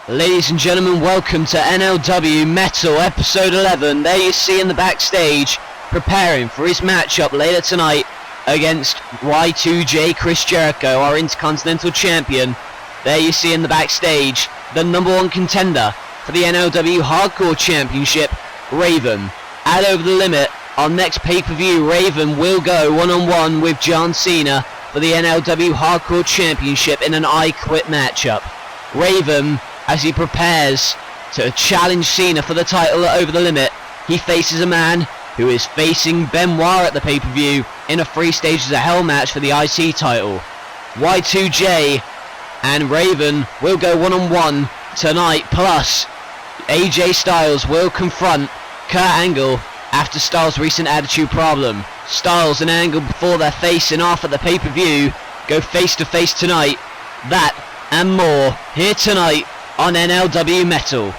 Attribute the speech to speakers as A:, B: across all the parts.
A: Ladies and gentlemen, welcome to NLW Metal episode 11. There you see in the backstage, preparing for his matchup later tonight against Y2J Chris Jericho, our Intercontinental Champion. There you see in the backstage, the number one contender for the NLW Hardcore Championship, Raven. At Over the Limit, our next pay-per-view, Raven will go one-on-one with John Cena for the NLW Hardcore Championship in an I Quit matchup. Raven, as he prepares to challenge Cena for the title at Over the Limit, he faces a man who is facing Benoit at the pay-per-view in a 3 Stages of Hell match for the IC title. Y2J and Raven will go one-on-one tonight, plus AJ Styles will confront Kurt Angle after Styles' recent attitude problem. Styles and Angle, before they're facing off at the pay-per-view, go face-to-face tonight. That and more here tonight on NLW Metal.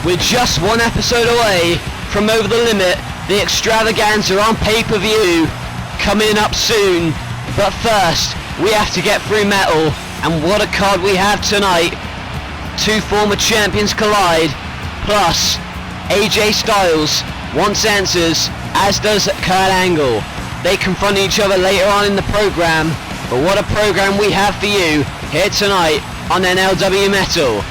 A: We're just one episode away from Over the Limit, the extravaganza on pay-per-view, coming up soon. But first, we have to get through Metal, and what a card we have tonight. 2 former champions collide, plus AJ Styles wants answers, as does Kurt Angle. They confront each other later on in the program, but what a program we have for you here tonight on NLW Metal.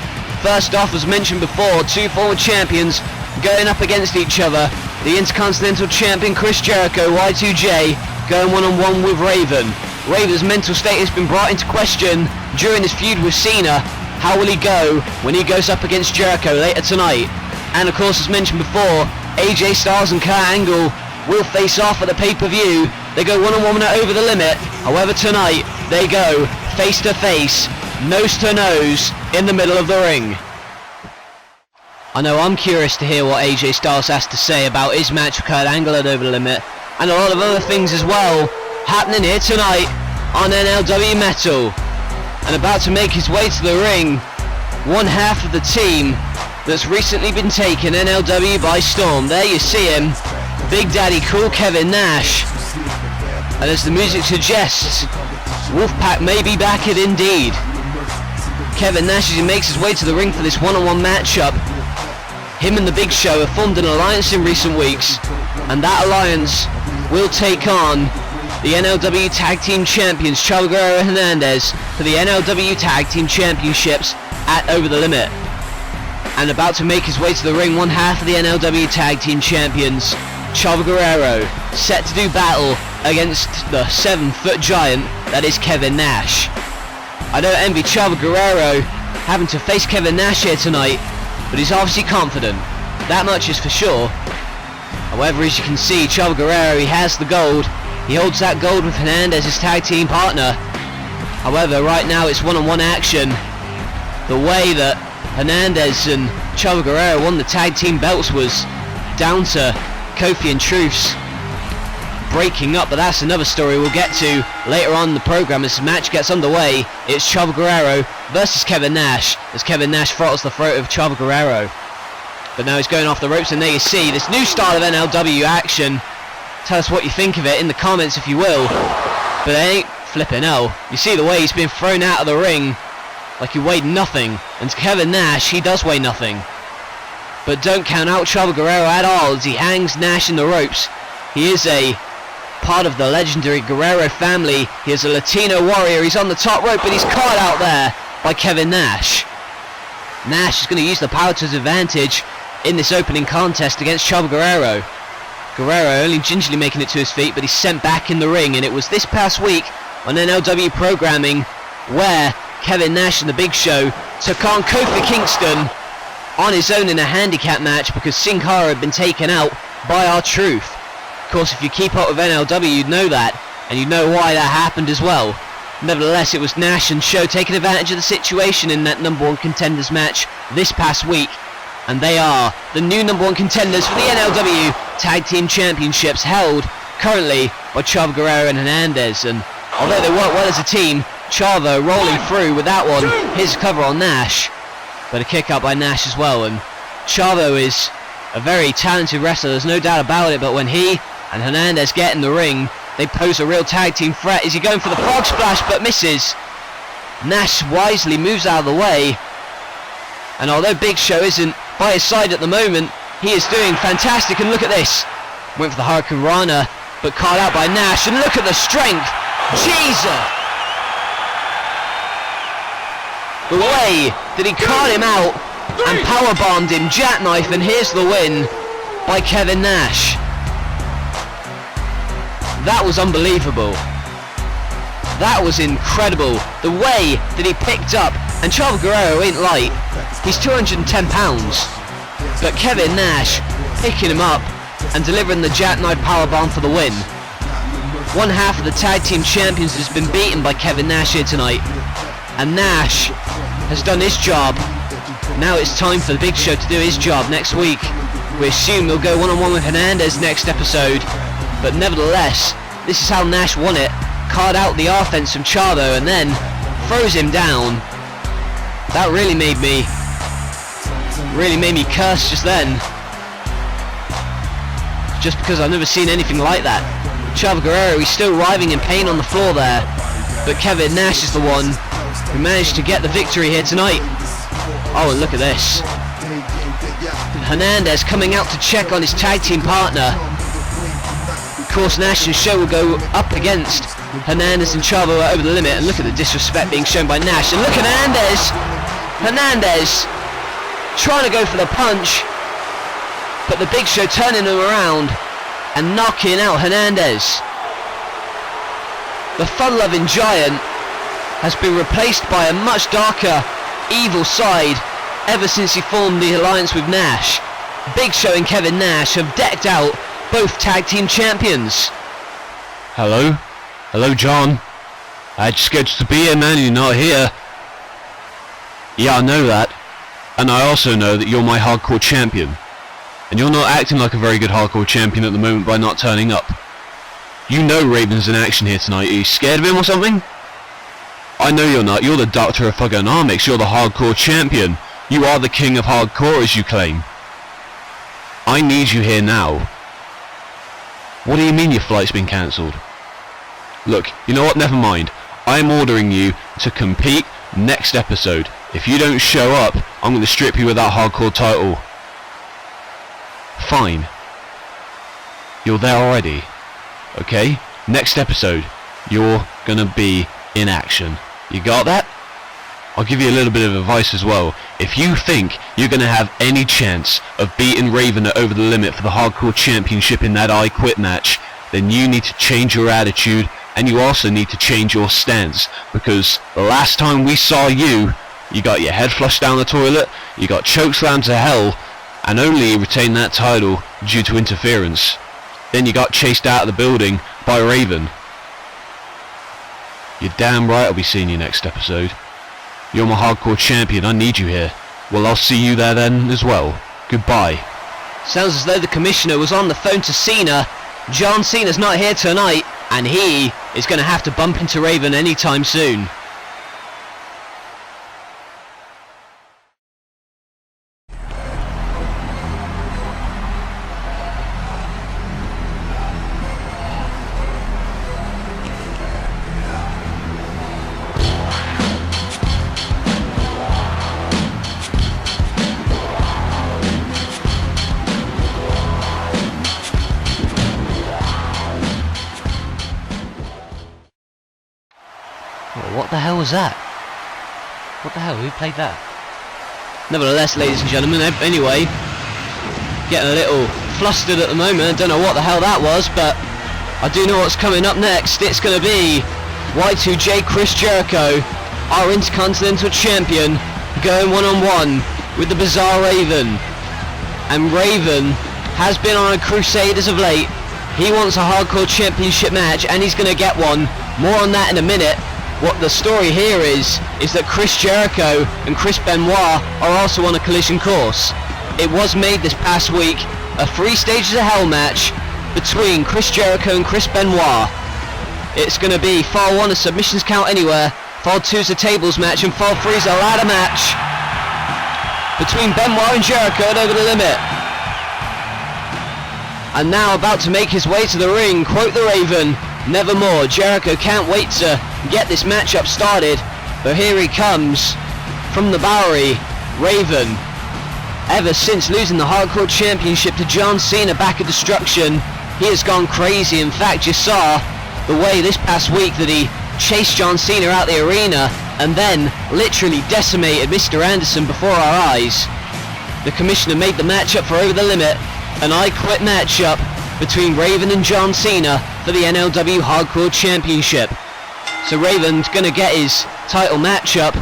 A: First off, as mentioned before, 2 former champions going up against each other. The Intercontinental Champion Chris Jericho, Y2J, going one-on-one with Raven. Raven's mental state has been brought into question during his feud with Cena. How will he go when he goes up against Jericho later tonight? And of course, as mentioned before, AJ Styles and Kurt Angle will face off at the pay-per-view. They go one-on-one at Over the Limit. However, tonight they go face-to-face, nose-to-nose, in the middle of the ring. I know I'm curious to hear what AJ Styles has to say about his match with Kurt Angle at Over the Limit, and a lot of other things as well, happening here tonight on NLW Metal. And about to make his way to the ring, one half of the team that's recently been taken NLW by storm. There you see him, Big Daddy Cool Kevin Nash. And as the music suggests, Wolfpack may be back it indeed. Kevin Nash, as he makes his way to the ring for this one-on-one matchup, him and the Big Show have formed an alliance in recent weeks, and that alliance will take on the NLW Tag Team Champions Chavo Guerrero and Hernandez for the NLW Tag Team Championships at Over the Limit. And about to make his way to the ring, one half of the NLW Tag Team Champions, Chavo Guerrero, set to do battle against the 7-foot giant that is Kevin Nash. I don't envy Chavo Guerrero having to face Kevin Nash here tonight, but he's obviously confident. That much is for sure. However, as you can see, Chavo Guerrero, he has the gold. He holds that gold with Hernandez, his tag team partner. However, right now it's one-on-one action. The way that Hernandez and Chavo Guerrero won the tag team belts was down to Kofi and Truth's breaking up, but that's another story we'll get to later on in the program as the match gets underway. It's Chavo Guerrero versus Kevin Nash, as Kevin Nash throttles the throat of Chavo Guerrero. But now he's going off the ropes, and there you see this new style of NLW action. Tell us what you think of it in the comments if you will. But it ain't flipping hell. You see the way he's been thrown out of the ring like he weighed nothing, and to Kevin Nash, he does weigh nothing. But don't count out Chavo Guerrero at all as he hangs Nash in the ropes. He is a part of the legendary Guerrero family. He is a Latino warrior. He's on the top rope, but he's caught out there by Kevin Nash. Nash is going to use the power to his advantage, in this opening contest against Chavo Guerrero. Guerrero only gingerly making it to his feet, but he's sent back in the ring, and it was this past week on NLW programming where Kevin Nash and the Big Show took on Kofi Kingston on his own in a handicap match because Sin Cara had been taken out by R-Truth. Of course, if you keep up with NLW, you'd know that, and you'd know why that happened as well. Nevertheless, it was Nash and Show taking advantage of the situation in that number one contenders match this past week, and they are the new number one contenders for the NLW Tag Team Championships, held currently by Chavo Guerrero and Hernandez. And although they work well as a team, Chavo rolling through with that one. Here's a cover on Nash, but a kick out by Nash as well. And Chavo is a very talented wrestler, there's no doubt about it, but when he and Hernandez get in the ring, they pose a real tag team threat. Is he going for the frog splash, but misses? Nash wisely moves out of the way, and although Big Show isn't by his side at the moment, he is doing fantastic. And look at this, went for the Hurricane Rana, but caught out by Nash, and look at the strength. Jesus, the way that he caught him out and powerbombed him, jackknife, and here's the win by Kevin Nash. That was unbelievable. That was incredible. The way that he picked up, and Chavo Guerrero ain't light, he's 210 pounds, but Kevin Nash picking him up and delivering the jackknife powerbomb for the win. One half of the tag team champions has been beaten by Kevin Nash here tonight, and Nash has done his job. Now it's time for the Big Show to do his job next week. We assume he'll go one-on-one with Hernandez next episode, but nevertheless, this is how Nash won it. Card out the offense from Chavo and then throws him down. That really made me curse just then, just because I've never seen anything like that. Chavo Guerrero, he's still writhing in pain on the floor there, but Kevin Nash is the one who managed to get the victory here tonight. Oh, and look at this, Hernandez coming out to check on his tag team partner. Of course, Nash and Show will go up against Hernandez and Chavo are over the limit, and look at the disrespect being shown by Nash, and look at Hernandez trying to go for the punch, but the Big Show turning him around and knocking out Hernandez. The fun-loving giant has been replaced by a much darker, evil side ever since he formed the alliance with Nash. Big Show and Kevin Nash have decked out both tag team champions.
B: Hello? Hello, John. I had scheduled to be here, man, and you're not here. Yeah, I know that. And I also know that you're my hardcore champion. And you're not acting like a very good hardcore champion at the moment by not turning up. You know Raven's in action here tonight. Are you scared of him or something? I know you're not. You're the Doctor of Thugonomics. You're the hardcore champion. You are the king of hardcore, as you claim. I need you here now. What do you mean your flight's been cancelled? Look, you know what? Never mind. I'm ordering you to compete next episode. If you don't show up, I'm going to strip you of that hardcore title. Fine. You're there already. Okay? Next episode, you're going to be in action. You got that? I'll give you a little bit of advice as well. If you think you're going to have any chance of beating Raven at Over the Limit for the Hardcore Championship in that I Quit match, then you need to change your attitude, and you also need to change your stance, because the last time we saw you, you got your head flushed down the toilet, you got chokeslammed to hell, and only retained that title due to interference. Then you got chased out of the building by Raven. You're damn right I'll be seeing you next episode. You're my hardcore champion, I need you here. Well, I'll see you there then as well. Goodbye.
A: Sounds as though the commissioner was on the phone to Cena. John Cena's not here tonight, and he is going to have to bump into Raven anytime soon. What the hell was that? What the hell? Who played that? Nevertheless, ladies and gentlemen, anyway, getting a little flustered at the moment. I don't know what the hell that was, but I do know what's coming up next. It's going to be Y2J Chris Jericho, our Intercontinental Champion, going one-on-one with the Bizarre Raven. And Raven has been on a crusade as of late. He wants a Hardcore Championship match, and he's going to get one. More on that in a minute. What the story here is that Chris Jericho and Chris Benoit are also on a collision course. It was made this past week a 3 Stages of Hell match between Chris Jericho and Chris Benoit. It's going to be Fall 1 a submissions count anywhere, Fall 2 is a tables match, and Fall 3 is a ladder match between Benoit and Jericho at Over the Limit. And now about to make his way to the ring, quote the Raven, "Nevermore." Jericho can't wait to get this matchup started, but here he comes from the Bowery. Raven, ever since losing the Hardcore Championship to John Cena back at Destruction, he has gone crazy. In fact, you saw the way this past week that he chased John Cena out the arena and then literally decimated Mr. Anderson before our eyes. The commissioner made the matchup for Over the Limit an I Quit matchup between Raven and John Cena for the NLW Hardcore Championship. So Raven's going to get his title matchup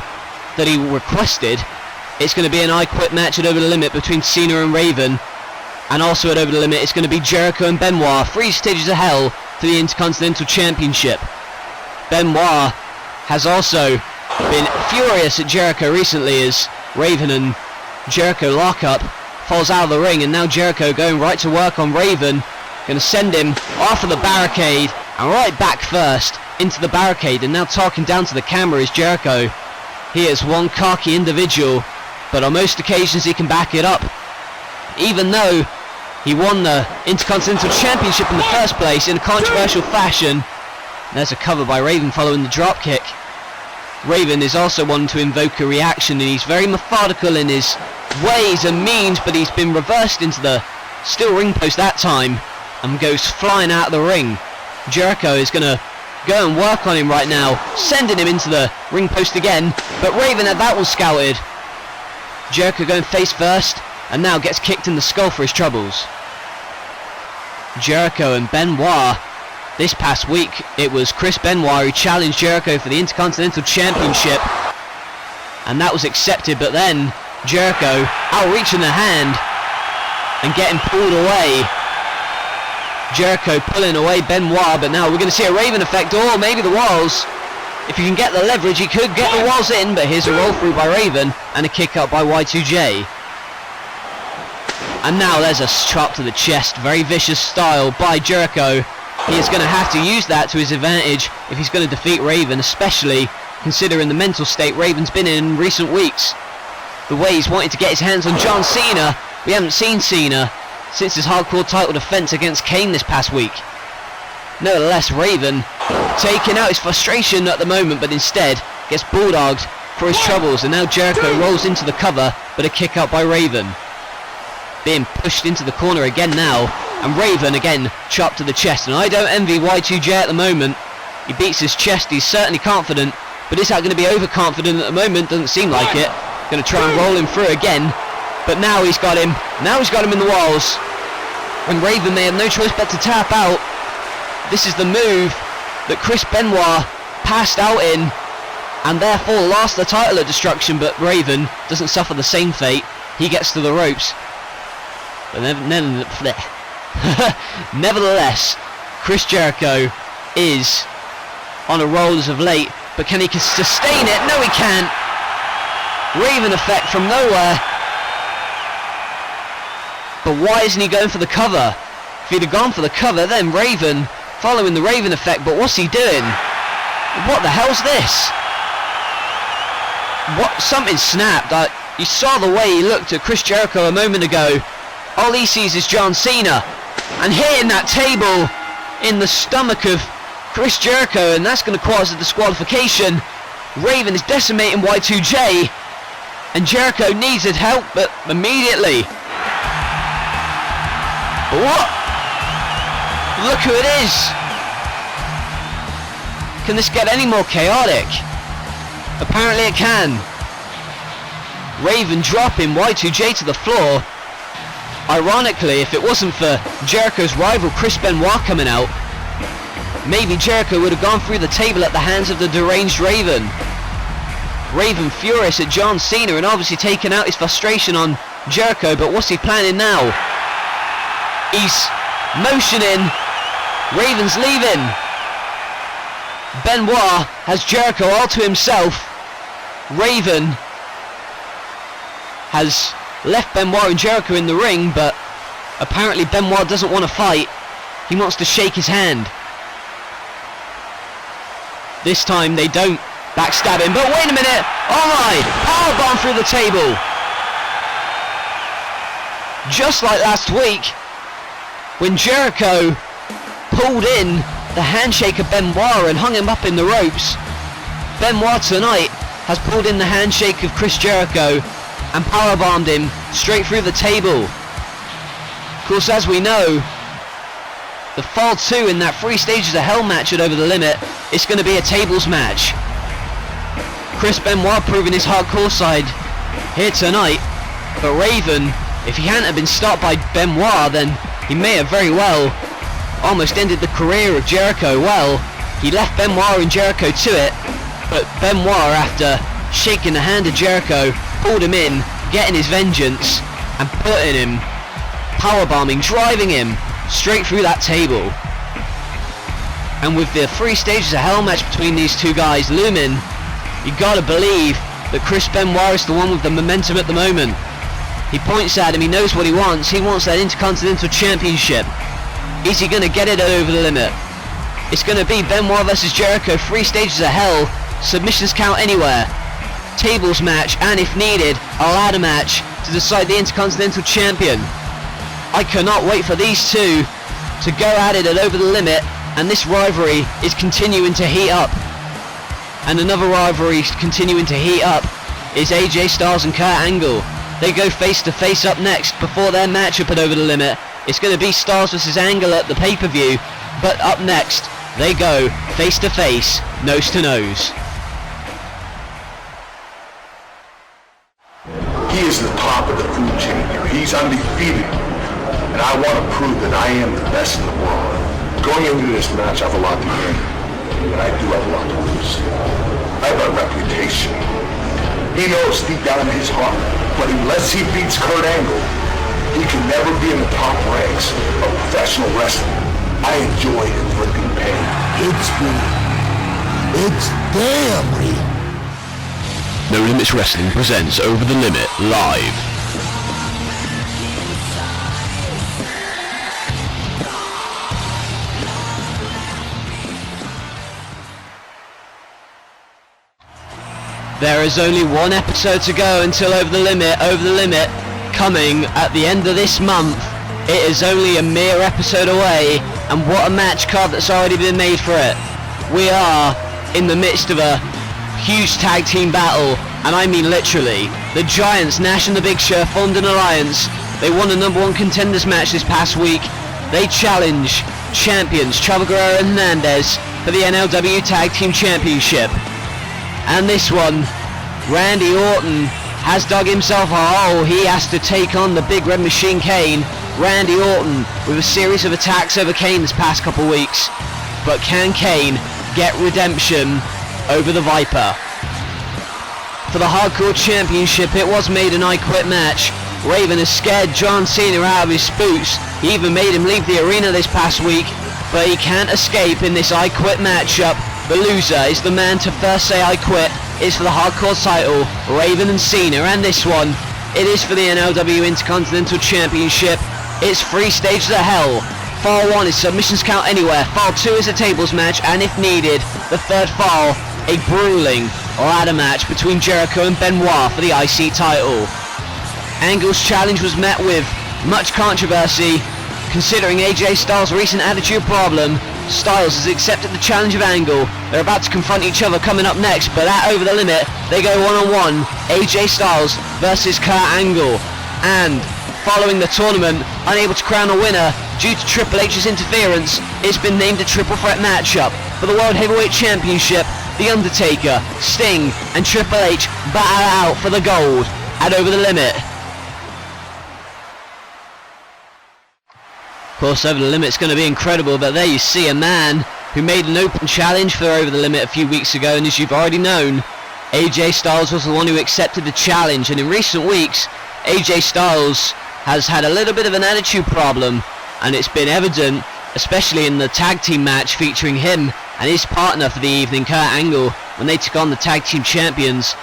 A: that he requested. It's going to be an I Quit match at Over the Limit between Cena and Raven. And also at Over the Limit it's going to be Jericho and Benoit, 3 Stages of Hell for the Intercontinental Championship. Benoit has also been furious at Jericho recently as Raven and Jericho lock up, falls out of the ring, and now Jericho going right to work on Raven, going to send him off of the barricade and right back first into the barricade, and now talking down to the camera is Jericho. He is one cocky individual, but on most occasions he can back it up. Even though he won the Intercontinental Championship in the first place in a controversial fashion. There's a cover by Raven following the dropkick. Raven is also one to invoke a reaction, and he's very methodical in his ways and means, but he's been reversed into the steel ring post that time and goes flying out of the ring. Jericho is going to go and work on him right now, sending him into the ring post again, but Raven had that one scouted. Jericho going face first, and now gets kicked in the skull for his troubles. Jericho and Benoit. This past week, it was Chris Benoit who challenged Jericho for the Intercontinental Championship, and that was accepted, but then Jericho outreaching the hand and getting pulled away. Jericho pulling away Benoit, but now we're going to see a Raven effect, or maybe the walls. If you can get the leverage, he could get the walls in, but here's a roll through by Raven and a kick up by Y2J. And now there's a chop to the chest, very vicious style by Jericho. He is going to have to use that to his advantage if he's going to defeat Raven, especially considering the mental state Raven's been in recent weeks. The way he's wanting to get his hands on John Cena. We haven't seen Cena since his hardcore title defense against Kane this past week. Nevertheless, Raven taking out his frustration at the moment, but instead gets bulldogged for his troubles, and now Jericho rolls into the cover, but a kick out by Raven. Being pushed into the corner again now, and Raven again chopped to the chest, and I don't envy Y2J at the moment. He beats his chest, he's certainly confident, but is that going to be overconfident at the moment? Doesn't seem like it. Going to try and roll him through again, but now he's got him. Now he's got him in the walls, and Raven may have no choice but to tap out. This is the move that Chris Benoit passed out in, and therefore lost the title at Destruction, but Raven doesn't suffer the same fate. He gets to the ropes. But nevertheless, Chris Jericho is on a roll as of late, but can he sustain it? No, he can't. Raven effect from nowhere. But why isn't he going for the cover? If he'd have gone for the cover, then Raven following the Raven effect, but what's he doing? What the hell's this? What? Something snapped. You saw the way he looked at Chris Jericho a moment ago. All he sees is John Cena, and hitting that table in the stomach of Chris Jericho, and that's going to cause a disqualification. Raven is decimating Y2J, and Jericho needs his help, but immediately. What? Look who it is. Can this get any more chaotic? Apparently it can. Raven dropping Y2J to the floor. Ironically, if it wasn't for Jericho's rival Chris Benoit coming out, maybe Jericho would have gone through the table at the hands of the deranged Raven. Raven furious at John Cena and obviously taking out his frustration on Jericho, but what's he planning now? He's motioning. Raven's leaving. Benoit has Jericho all to himself. Raven has left Benoit and Jericho in the ring, but apparently Benoit doesn't want to fight. He wants to shake his hand. This time they don't backstab him, but wait a minute! Alright, powerbomb through the table. Just like last week, when Jericho pulled in the handshake of Benoit and hung him up in the ropes, Benoit tonight has pulled in the handshake of Chris Jericho and powerbombed him straight through the table. Of course, as we know, the fall 2 in that 3 Stages of Hell match at Over the Limit, it's going to be a tables match. Chris Benoit proving his hardcore side here tonight, but Raven, if he hadn't have been stopped by Benoit, then he may have very well almost ended the career of Jericho. Well, he left Benoit and Jericho to it, but Benoit, after shaking the hand of Jericho, pulled him in, getting his vengeance, and putting him, powerbombing, driving him straight through that table. And with the 3 Stages of Hell match between these two guys looming, you gotta believe that Chris Benoit is the one with the momentum at the moment. He points at him, he knows what he wants that Intercontinental Championship. Is he gonna get it over the limit? It's gonna be Benoit versus Jericho, 3 Stages of Hell, submissions count anywhere, tables match, and if needed, a ladder match to decide the Intercontinental Champion. I cannot wait for these two to go at it at Over the Limit, and this rivalry is continuing to heat up. And another rivalry continuing to heat up is AJ Styles and Kurt Angle. They go face to face up next before their matchup at Over the Limit. It's going to be Styles versus Angle at the pay-per-view, but up next they go face to face, nose to nose.
C: He is the top of the food chain here. He's undefeated. And I want to prove that I am the best in the world. Going into this match, I have a lot to gain. And I do have a lot to lose. I have a reputation. He knows deep down in his heart, but unless he beats Kurt Angle, he can never be in the top ranks of professional wrestling. I enjoy inflicting pain.
D: It's real. It's damn real.
B: No Limits Wrestling presents Over the Limit live.
A: There is only one episode to go until Over the Limit. Over the Limit coming at the end of this month. It is only a mere episode away, and what a match card that's already been made for it. We are in the midst of a huge tag team battle, and I mean literally. The Giants, Nash and the Big Show, formed an alliance. They won a #1 contenders match this past week. They challenge champions Chavo, Guerrero and Hernandez for the NLW Tag Team Championship. And this one, Randy Orton has dug himself a hole. He has to take on the Big Red Machine Kane. Randy Orton with a series of attacks over Kane this past couple weeks. But can Kane get redemption over the Viper? For the Hardcore Championship, it was made an I Quit match. Raven has scared John Cena out of his boots. He even made him leave the arena this past week, but he can't escape in this I Quit matchup. The loser is the man to first say I quit. It's for the Hardcore title, Raven and Cena, and this one, it is for the NLW Intercontinental Championship. It's 3 Stages of Hell. Fall 1 is submissions count anywhere, Fall 2 is a tables match, and if needed, the third fall, a grueling ladder match between Jericho and Benoit for the IC title. Angle's challenge was met with much controversy, considering AJ Styles' recent attitude problem. Styles has accepted the challenge of Angle. They're about to confront each other coming up next, but at Over the Limit, they go one-on-one. AJ Styles versus Kurt Angle. And following the tournament, unable to crown a winner due to Triple H's interference, it's been named a triple threat matchup for the World Heavyweight Championship. The Undertaker, Sting, and Triple H battle out for the gold at Over the Limit. course, Over the Limit's going to be incredible, but there you see a man who made an open challenge for Over the Limit a few weeks ago, and as you've already known, AJ Styles was the one who accepted the challenge, and in recent weeks, AJ Styles has had a little bit of an attitude problem, and it's been evident, especially in the tag team match featuring him and his partner for the evening, Kurt Angle, when they took on the tag team champions.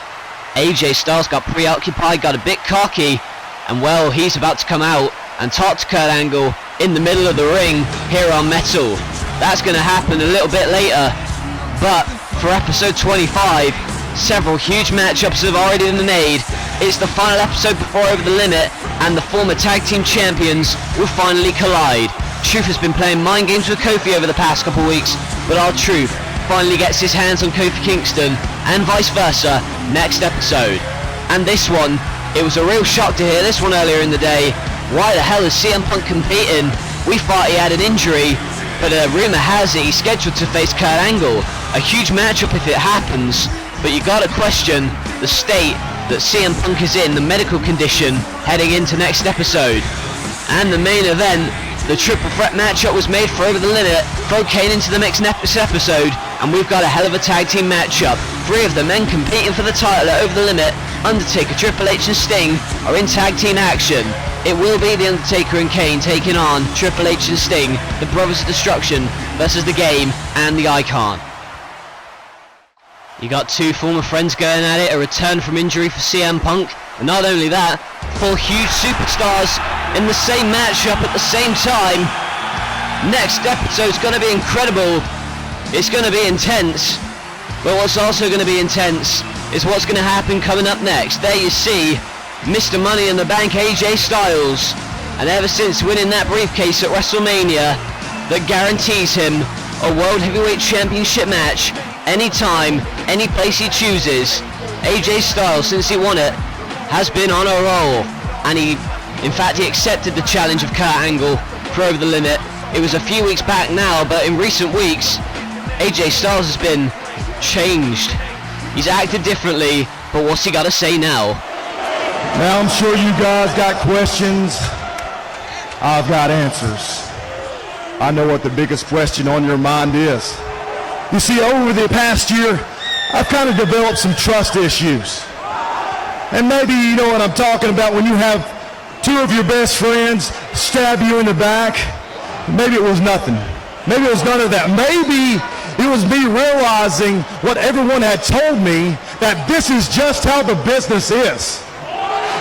A: AJ Styles got preoccupied, got a bit cocky, and well, he's about to come out and talk to Kurt Angle in the middle of the ring here on Metal. That's going to happen a little bit later, but for episode 25, several huge matchups have already been made. It's the final episode before Over the Limit, and the former tag team champions will finally collide. Truth has been playing mind games with Kofi over the past couple weeks, but R-Truth finally gets his hands on Kofi Kingston, and vice versa, next episode. And this one, it was a real shock to hear this one earlier in the day. Why the hell is CM Punk competing? We thought he had an injury, but a rumour has it he's scheduled to face Kurt Angle. A huge matchup if it happens, but you gotta question the state that CM Punk is in, the medical condition, heading into next episode. And the main event, the triple threat matchup was made for Over the Limit. Throw Kane into the mix next episode, and we've got a hell of a tag team matchup. 3 of the men competing for the title at Over the Limit, Undertaker, Triple H and Sting, are in tag team action. It will be The Undertaker and Kane taking on Triple H and Sting, the Brothers of Destruction versus The Game and The Icon. You got 2 former friends going at it, a return from injury for CM Punk, and not only that, 4 huge superstars in the same matchup at the same time. Next episode's going to be incredible. It's going to be intense, but what's also going to be intense is what's going to happen coming up next. There you see Mr. Money in the Bank AJ Styles, and ever since winning that briefcase at WrestleMania that guarantees him a World Heavyweight Championship match anytime, any place he chooses, AJ Styles, since he won it, has been on a roll, and he accepted the challenge of Kurt Angle for Over the Limit. It was a few weeks back now, but in recent weeks, AJ Styles has been changed. He's acted differently, but what's he got to say now?
D: Now I'm sure you guys got questions. I've got answers. I know what the biggest question on your mind is. You see, over the past year, I've kind of developed some trust issues. And maybe you know what I'm talking about when you have 2 of your best friends stab you in the back. Maybe it was nothing. Maybe it was none of that. Maybe it was me realizing what everyone had told me, that this is just how the business is.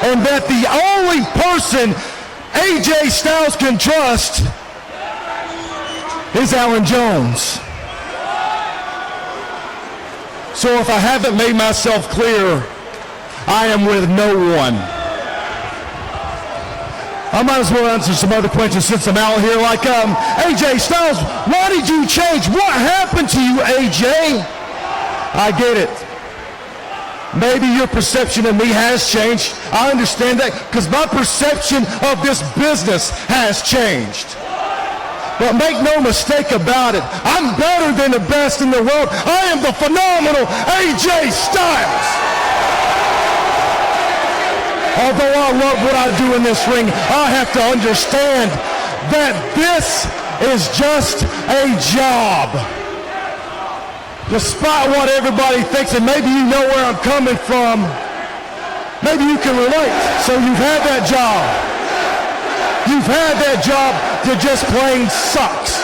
D: And that the only person AJ Styles can trust is Alan Jones. So if I haven't made myself clear, I am with no one. I might as well answer some other questions since I'm out here, like, AJ Styles, why did you change? What happened to you, AJ? I get it. Maybe your perception of me has changed. I understand that, because my perception of this business has changed. But make no mistake about it, I'm better than the best in the world. I am the phenomenal AJ Styles. Although I love what I do in this ring, I have to understand that this is just a job. Despite what everybody thinks, and maybe you know where I'm coming from, maybe you can relate. So you've had that job. You've had that job that just plain sucks.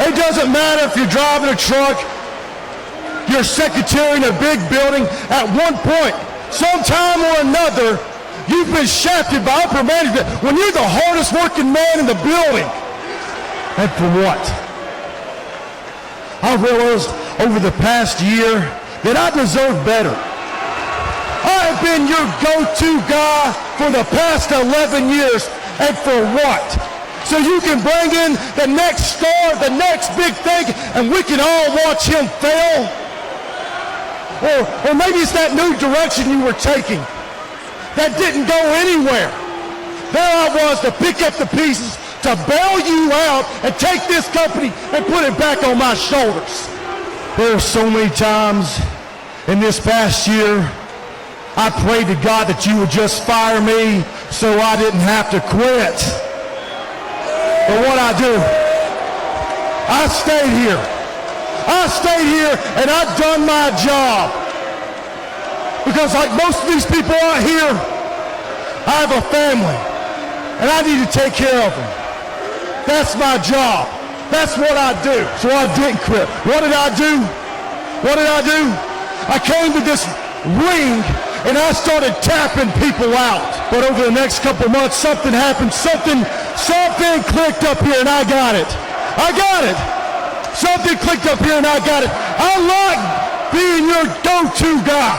D: It doesn't matter if you're driving a truck, you're a secretary in a big building. At one point, sometime or another, you've been shafted by upper management when you're the hardest working man in the building. And for what? I realized over the past year that I deserve better. I have been your go-to guy for the past 11 years, and for what? So you can bring in the next star, the next big thing, and we can all watch him fail? Or maybe it's that new direction you were taking that didn't go anywhere. There I was to pick up the pieces, to bail you out and take this company and put it back on my shoulders. There are so many times in this past year I prayed to God that you would just fire me so I didn't have to quit. But what I do, I stayed here. I stayed here and I've done my job. Because like most of these people out here, I have a family and I need to take care of them. That's my job. That's what I do. So I didn't quit. What did I do? What did I do? I came to this ring and I started tapping people out. But over the next couple months, something happened. Something clicked up here and I got it. I got it. Something clicked up here and I got it. I like being your go-to guy.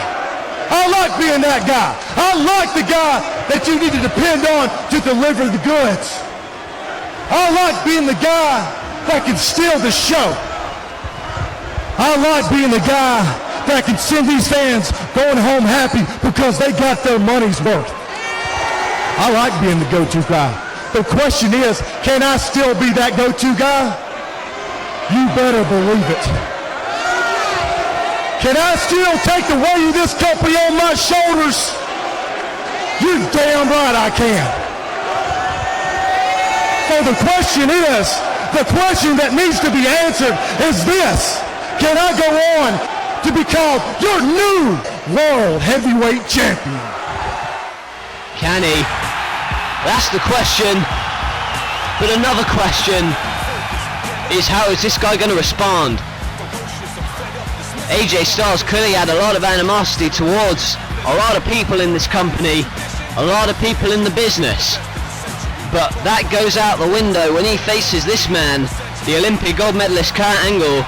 D: I like being that guy. I like the guy that you need to depend on to deliver the goods. I like being the guy that can steal the show. I like being the guy that can send these fans going home happy because they got their money's worth. I like being the go-to guy. The question is, can I still be that go-to guy? You better believe it. Can I still take the weight of this company on my shoulders? You damn right I can. So the question that needs to be answered is this. Can I go on to be called your new world heavyweight champion?
A: Can he? That's the question. But another question is, how is this guy going to respond? AJ Styles clearly had a lot of animosity towards a lot of people in this company, a lot of people in the business. But that goes out the window when he faces this man, the Olympic gold medalist Kurt Angle.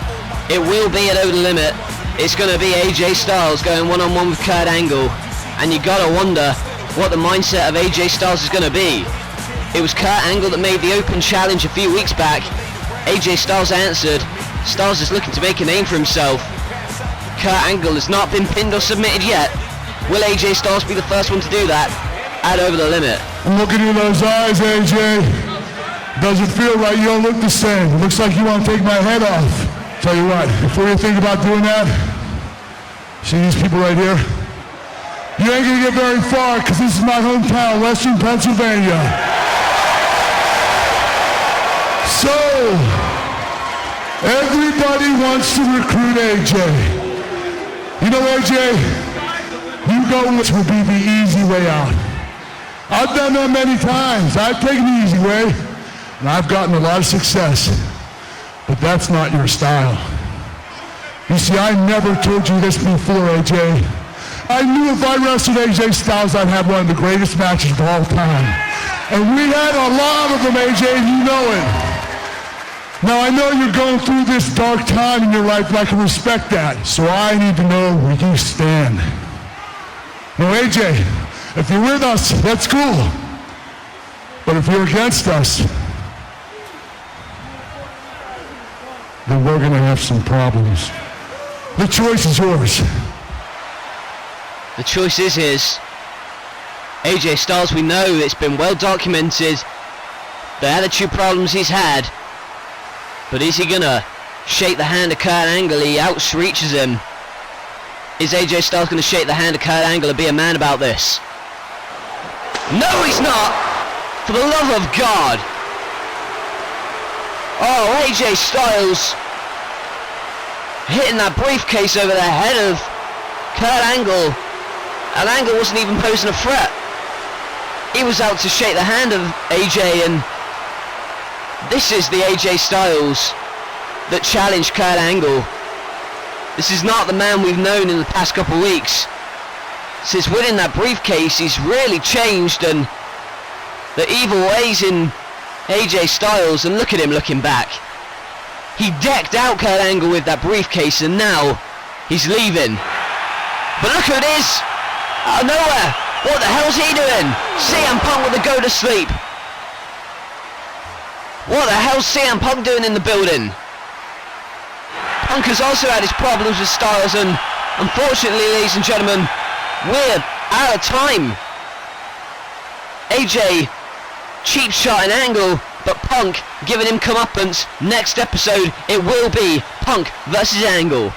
A: It will be at Over the Limit. It's going to be AJ Styles going one-on-one with Kurt Angle. And you got to wonder what the mindset of AJ Styles is going to be. It was Kurt Angle that made the open challenge a few weeks back. AJ Styles answered. Styles is looking to make a name for himself. Kurt Angle has not been pinned or submitted yet. Will AJ Styles be the first one to do that at Over the Limit?
E: I'm looking in those eyes, AJ. Doesn't feel right. You don't look the same. It looks like you want to take my head off. Tell you what, before you think about doing that, see these people right here? You ain't gonna get very far because this is my hometown, Western Pennsylvania. So, everybody wants to recruit AJ. You know, AJ, you go which will be the easy way out. I've done that many times. I've taken the easy way, and I've gotten a lot of success. But that's not your style. You see, I never told you this before, AJ. I knew if I wrestled AJ Styles, I'd have one of the greatest matches of all time. And we had a lot of them, AJ, and you know it. Now, I know you're going through this dark time in your life, and I can respect that. So I need to know where you stand. Now, AJ, if you're with us, that's cool. But if you're against us, then we're going to have some problems. The choice is yours.
A: The choice is his. AJ Styles, we know it's been well documented the attitude problems he's had. But is he gonna shake the hand of Kurt Angle? He outreaches him. Is AJ Styles gonna shake the hand of Kurt Angle and be a man about this? No, he's not! For the love of God! Oh, AJ Styles hitting that briefcase over the head of Kurt Angle, and Angle wasn't even posing a threat. He was out to shake the hand of AJ, and this is the AJ Styles that challenged Kurt Angle. This is not the man we've known in the past couple of weeks. Since winning that briefcase, he's really changed, and the evil ways in AJ Styles, and look at him looking back. He decked out Kurt Angle with that briefcase, and now he's leaving. But look who it is! Out of nowhere! What the hell's he doing? CM Punk with the go to sleep. What the hell's CM Punk doing in the building? Punk has also had his problems with Styles, and unfortunately, ladies and gentlemen, we're out of time. AJ cheap shot an Angle, but Punk giving him comeuppance. Next episode, it will be Punk versus Angle.